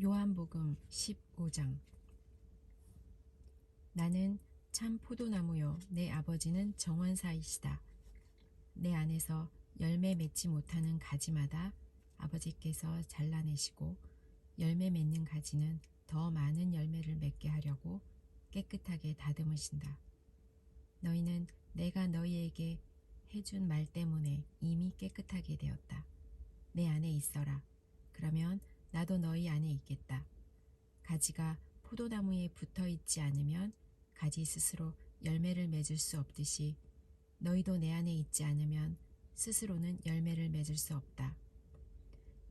요한복음 15장. 나는 참 포도나무요 내 아버지는 정원사이시다. 내 안에서 열매 맺지 못하는 가지마다 아버지께서 잘라내시고 열매 맺는 가지는 더 많은 열매를 맺게 하려고 깨끗하게 다듬으신다. 너희는 내가 너희에게 해준 말 때문에 이미 깨끗하게 되었다. 내 안에 있어라. 그러면 나도 너희 안에 있겠다. 가지가 포도나무에 붙어 있지 않으면 가지 스스로 열매를 맺을 수 없듯이 너희도 내 안에 있지 않으면 스스로는 열매를 맺을 수 없다.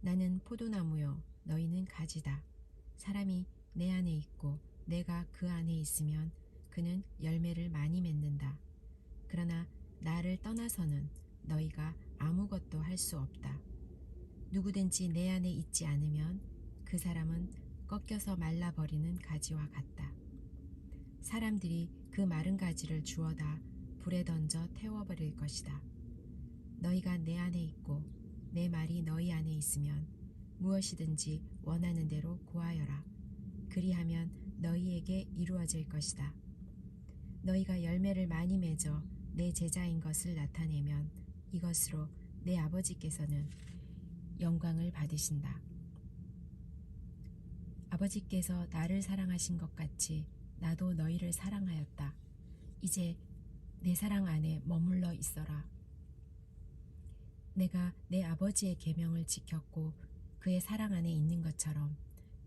나는 포도나무요 너희는 가지다. 사람이 내 안에 있고 내가 그 안에 있으면 그는 열매를 많이 맺는다. 그러나 나를 떠나서는 너희가 아무것도 할 수 없다. 누구든지 내 안에 있지 않으면 그 사람은 꺾여서 말라버리는 가지와 같다. 사람들이 그 마른 가지를 주워다 불에 던져 태워버릴 것이다. 너희가 내 안에 있고 내 말이 너희 안에 있으면 무엇이든지 원하는 대로 구하여라. 그리하면 너희에게 이루어질 것이다. 너희가 열매를 많이 맺어 내 제자인 것을 나타내면 이것으로 내 아버지께서는 영광을 받으신다. 아버지께서 나를 사랑하신 것 같이 나도 너희를 사랑하였다. 이제 내 사랑 안에 머물러 있어라. 내가 내 아버지의 계명을 지켰고 그의 사랑 안에 있는 것처럼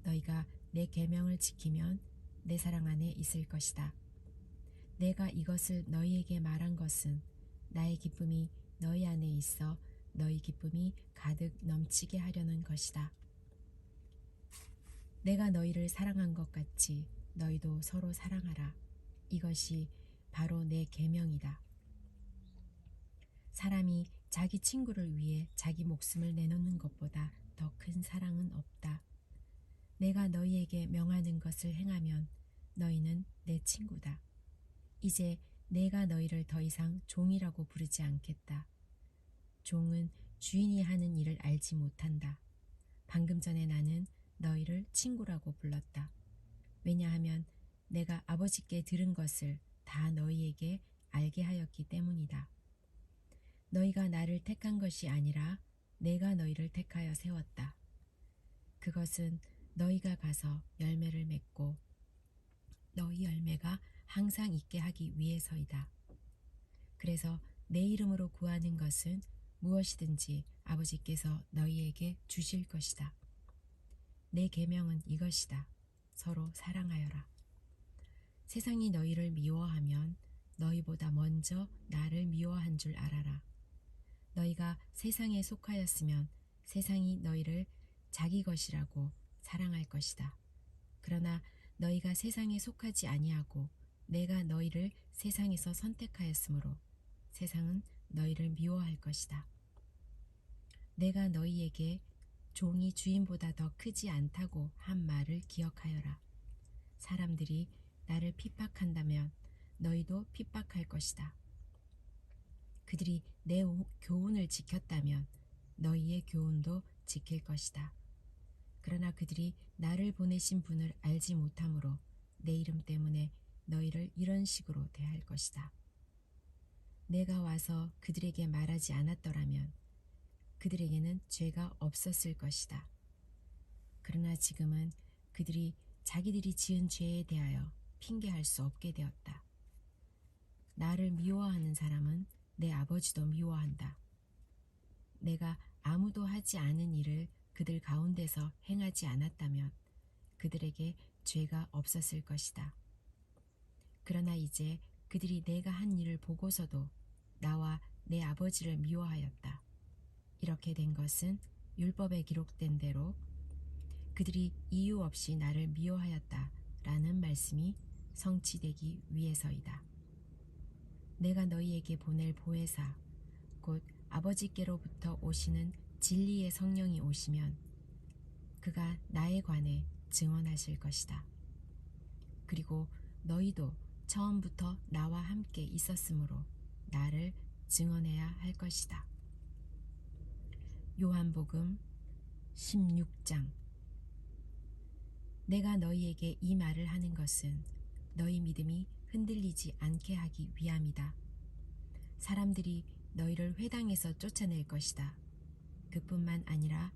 너희가 내 계명을 지키면 내 사랑 안에 있을 것이다. 내가 이것을 너희에게 말한 것은 나의 기쁨이 너희 안에 있어 너희 기쁨이 가득 넘치게 하려는 것이다. 내가 너희를 사랑한 것 같이 너희도 서로 사랑하라. 이것이 바로 내 계명이다. 사람이 자기 친구를 위해 자기 목숨을 내놓는 것보다 더 큰 사랑은 없다. 내가 너희에게 명하는 것을 행하면 너희는 내 친구다. 이제 내가 너희를 더 이상 종이라고 부르지 않겠다. 종은 주인이 하는 일을 알지 못한다. 방금 전에 나는 너희를 친구라고 불렀다. 왜냐하면 내가 아버지께 들은 것을 다 너희에게 알게 하였기 때문이다. 너희가 나를 택한 것이 아니라 내가 너희를 택하여 세웠다. 그것은 너희가 가서 열매를 맺고 너희 열매가 항상 있게 하기 위해서이다. 그래서 내 이름으로 구하는 것은 무엇이든지 아버지께서 너희에게 주실 것이다. 내 계명은 이것이다. 서로 사랑하여라. 세상이 너희를 미워하면 너희보다 먼저 나를 미워한 줄 알아라. 너희가 세상에 속하였으면 세상이 너희를 자기 것이라고 사랑할 것이다. 그러나 너희가 세상에 속하지 아니하고 내가 너희를 세상에서 선택하였으므로 세상은 너희를 미워할 것이다. 내가 너희에게 종이 주인보다 더 크지 않다고 한 말을 기억하여라. 사람들이 나를 핍박한다면 너희도 핍박할 것이다. 그들이 내 교훈을 지켰다면 너희의 교훈도 지킬 것이다. 그러나 그들이 나를 보내신 분을 알지 못하므로 내 이름 때문에 너희를 이런 식으로 대할 것이다. 내가 와서 그들에게 말하지 않았더라면 그들에게는 죄가 없었을 것이다. 그러나 지금은 그들이 자기들이 지은 죄에 대하여 핑계할 수 없게 되었다. 나를 미워하는 사람은 내 아버지도 미워한다. 내가 아무도 하지 않은 일을 그들 가운데서 행하지 않았다면 그들에게 죄가 없었을 것이다. 그러나 이제 그들이 내가 한 일을 보고서도 나와 내 아버지를 미워하였다. 이렇게 된 것은 율법에 기록된 대로 그들이 이유 없이 나를 미워하였다 라는 말씀이 성취되기 위해서이다. 내가 너희에게 보낼 보혜사 곧 아버지께로부터 오시는 진리의 성령이 오시면 그가 나에 관해 증언하실 것이다. 그리고 너희도 처음부터 나와 함께 있었으므로 나를 증언해야 할 것이다. 요한복음 16장. 내가 너희에게 이 말을 하는 것은 너희 믿음이 흔들리지 않게 하기 위함이다. 사람들이 너희를 회당에서 쫓아낼 것이다. 그뿐만 아니라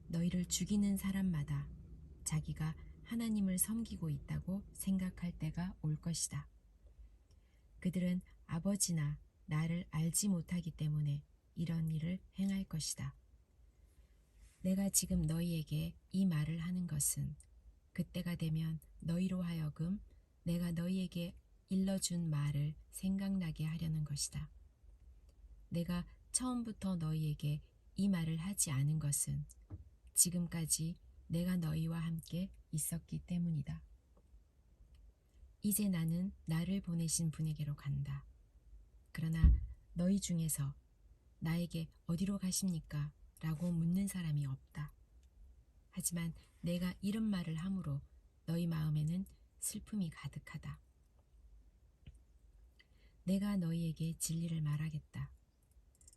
너희를 죽이는 사람마다 자기가 하나님을 섬기고 있다고 생각할 때가 올 것이다. 그들은 아버지나 나를 알지 못하기 때문에 이런 일을 행할 것이다. 내가 지금 너희에게 이 말을 하는 것은 그때가 되면 너희로 하여금 내가 너희에게 일러준 말을 생각나게 하려는 것이다. 내가 처음부터 너희에게 이 말을 하지 않은 것은 지금까지 내가 너희와 함께 있었기 때문이다. 이제 나는 나를 보내신 분에게로 간다. 그러나 너희 중에서 나에게 어디로 가십니까? 라고 묻는 사람이 없다. 하지만 내가 이런 말을 함으로 너희 마음에는 슬픔이 가득하다. 내가 너희에게 진리를 말하겠다.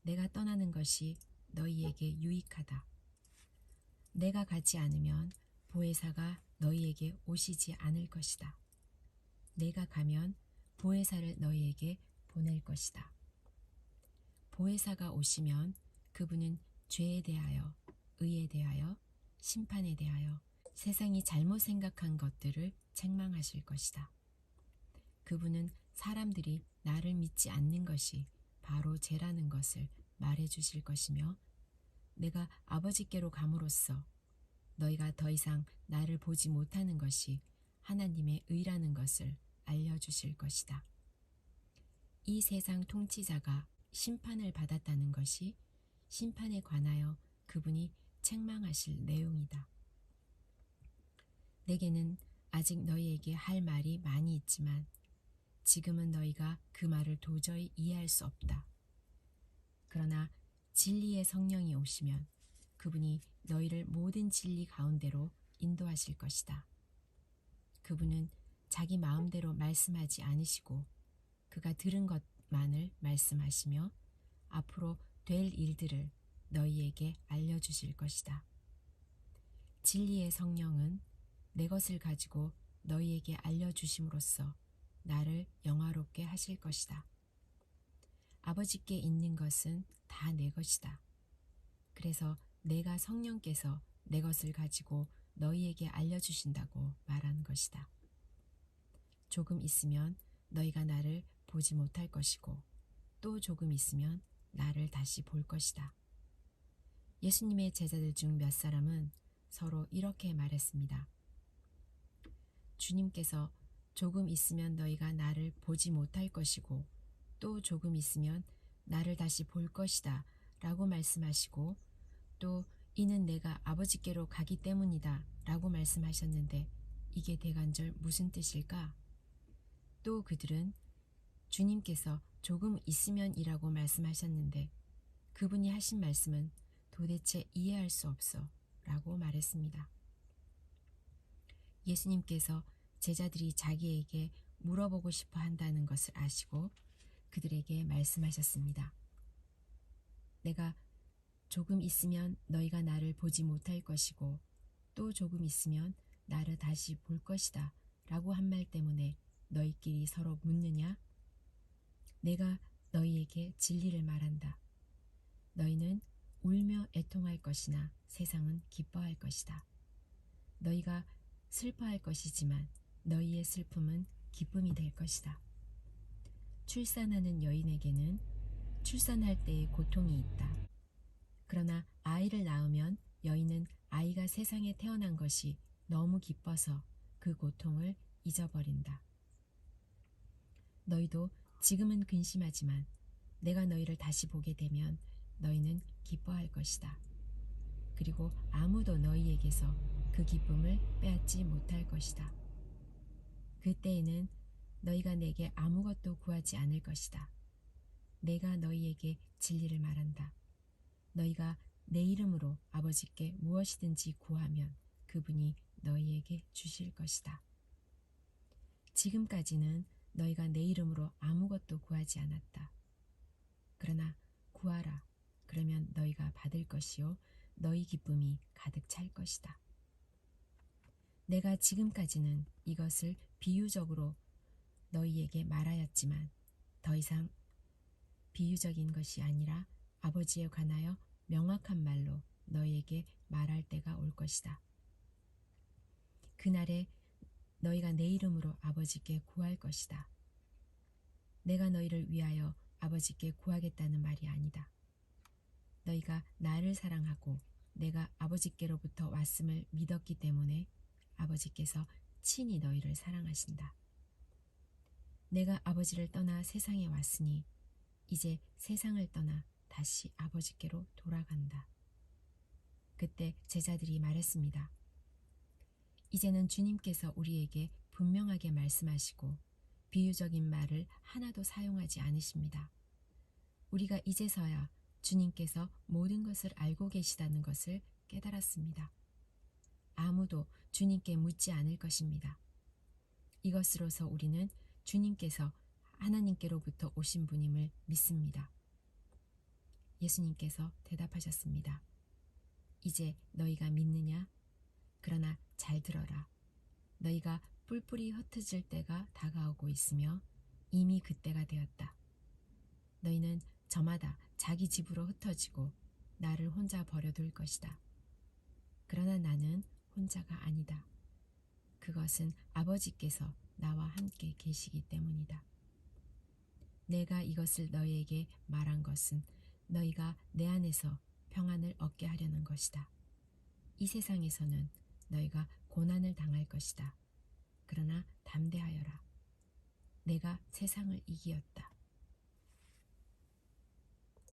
내가 떠나는 것이 너희에게 유익하다. 내가 가지 않으면 보혜사가 너희에게 오시지 않을 것이다. 내가 가면 보혜사를 너희에게 보낼 것이다. 보혜사가 오시면 그분은 죄에 대하여, 의에 대하여, 심판에 대하여 세상이 잘못 생각한 것들을 책망하실 것이다. 그분은 사람들이 나를 믿지 않는 것이 바로 죄라는 것을 말해 주실 것이며 내가 아버지께로 감으로써 너희가 더 이상 나를 보지 못하는 것이 하나님의 의라는 것을 알려주실 것이다. 이 세상 통치자가 심판을 받았다는 것이 심판에 관하여 그분이 책망하실 내용이다. 내게는 아직 너희에게 할 말이 많이 있지만 지금은 너희가 그 말을 도저히 이해할 수 없다. 그러나 진리의 성령이 오시면 그분이 너희를 모든 진리 가운데로 인도하실 것이다. 그분은 자기 마음대로 말씀하지 않으시고 그가 들은 것만을 말씀하시며 앞으로 될 일들을 너희에게 알려주실 것이다. 진리의 성령은 내 것을 가지고 너희에게 알려주심으로써 나를 영화롭게 하실 것이다. 아버지께 있는 것은 다 내 것이다. 그래서 내가 성령께서 내 것을 가지고 너희에게 알려주신다고 말하는 것이다. 조금 있으면 너희가 나를 보지 못할 것이고 또 조금 있으면 나를 다시 볼 것이다. 예수님의 제자들 중 몇 사람은 서로 이렇게 말했습니다. 주님께서 조금 있으면 너희가 나를 보지 못할 것이고 또 조금 있으면 나를 다시 볼 것이다 라고 말씀하시고 또 이는 내가 아버지께로 가기 때문이다 라고 말씀하셨는데 이게 대간절 무슨 뜻일까? 또 그들은 주님께서 조금 있으면 이라고 말씀하셨는데 그분이 하신 말씀은 도대체 이해할 수 없어 라고 말했습니다. 예수님께서 제자들이 자기에게 물어보고 싶어 한다는 것을 아시고 그들에게 말씀하셨습니다. 내가 조금 있으면 너희가 나를 보지 못할 것이고 또 조금 있으면 나를 다시 볼 것이다 라고 한 말 때문에 너희끼리 서로 묻느냐? 내가 너희에게 진리를 말한다. 너희는 울며 애통할 것이나 세상은 기뻐할 것이다. 너희가 슬퍼할 것이지만 너희의 슬픔은 기쁨이 될 것이다. 출산하는 여인에게는 출산할 때의 고통이 있다. 그러나 아이를 낳으면 여인은 아이가 세상에 태어난 것이 너무 기뻐서 그 고통을 잊어버린다. 너희도 지금은 근심하지만 내가 너희를 다시 보게 되면 너희는 기뻐할 것이다. 그리고 아무도 너희에게서 그 기쁨을 빼앗지 못할 것이다. 그때에는 너희가 내게 아무것도 구하지 않을 것이다. 내가 너희에게 진리를 말한다. 너희가 내 이름으로 아버지께 무엇이든지 구하면 그분이 너희에게 주실 것이다. 지금까지는 너희가 내 이름으로 아무것도 구하지 않았다. 그러나 구하라. 그러면 너희가 받을 것이요 너희 기쁨이 가득 찰 것이다. 내가 지금까지는 이것을 비유적으로 너희에게 말하였지만 더 이상 비유적인 것이 아니라 아버지에 관하여 명확한 말로 너희에게 말할 때가 올 것이다. 그날에 너희가 내 이름으로 아버지께 구할 것이다. 내가 너희를 위하여 아버지께 구하겠다는 말이 아니다. 너희가 나를 사랑하고 내가 아버지께로부터 왔음을 믿었기 때문에 아버지께서 친히 너희를 사랑하신다. 내가 아버지를 떠나 세상에 왔으니 이제 세상을 떠나 다시 아버지께로 돌아간다. 그때 제자들이 말했습니다. 이제는 주님께서 우리에게 분명하게 말씀하시고 비유적인 말을 하나도 사용하지 않으십니다. 우리가 이제서야 주님께서 모든 것을 알고 계시다는 것을 깨달았습니다. 아무도 주님께 묻지 않을 것입니다. 이것으로서 우리는 주님께서 하나님께로부터 오신 분임을 믿습니다. 예수님께서 대답하셨습니다. 이제 너희가 믿느냐? 그러나 잘 들어라. 너희가 뿔뿔이 흩어질 때가 다가오고 있으며 이미 그때가 되었다. 너희는 저마다 자기 집으로 흩어지고 나를 혼자 버려둘 것이다. 그러나 나는 혼자가 아니다. 그것은 아버지께서 나와 함께 계시기 때문이다. 내가 이것을 너희에게 말한 것은 너희가 내 안에서 평안을 얻게 하려는 것이다. 이 세상에서는 너희가 고난을 당할 것이다. 그러나 담대하여라. 내가 세상을 이기었다.